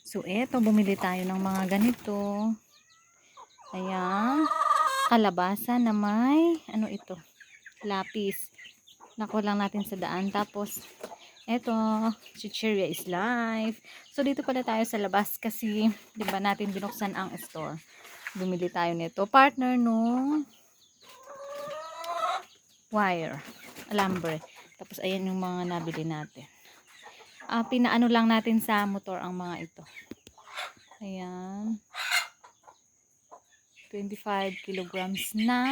So, eto, bumili tayo ng mga ganito. Ayan. Kalabasa na may, ano ito? Lapis. Nakuha lang natin sa daan. Tapos, eto, chichirya is life. So, dito pala tayo sa labas kasi, di ba natin binuksan ang store. Bumili tayo nito. Partner nung wire. Alambre. Tapos, ayan yung mga nabili natin. Pinaano lang natin sa motor ang mga ito. Ayan. 25 kilograms na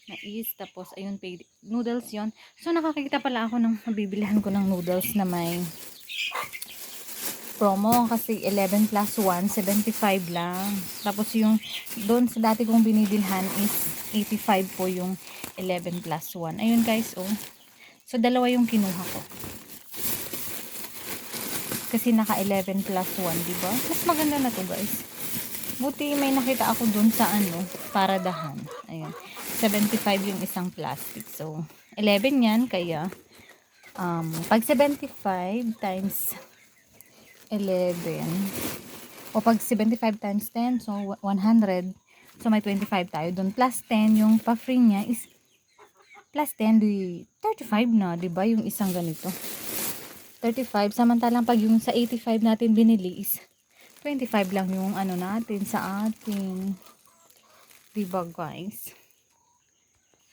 mais. Tapos, ayun, noodles yon. So, nakakita pala ako ng mabibilihan ko ng noodles na may promo. Kasi 11 plus 1, 75 lang. Tapos, yung doon sa dati kong binibilhan is 85 po yung 11 plus 1. Ayun, guys, oh. So, dalawa yung kinuha ko. Kasi naka 11 plus 1, diba? Mas maganda na to, guys. Buti may nakita ako dun sa ano, paradahan. Ayan. 75 yung isang plastic. So, 11 yan. Kaya, pag 75 times 11, o pag 75 times 10, so 100. So, may 25 tayo dun. Plus 10, yung pa-free niya is plus 10, di 35 na. Diba? Yung isang ganito. 35. Samantalang pag yung sa 85 natin binili is 25 lang yung ano natin sa atin. Diba, guys?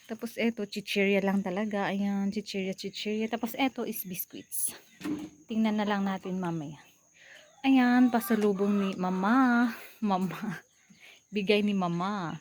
Tapos eto, chichirya lang talaga. Ayan, chichirya. Tapos eto is biscuits. Tingnan na lang natin mamaya. Ayan, pasalubong ni mama. Bigay ni mama.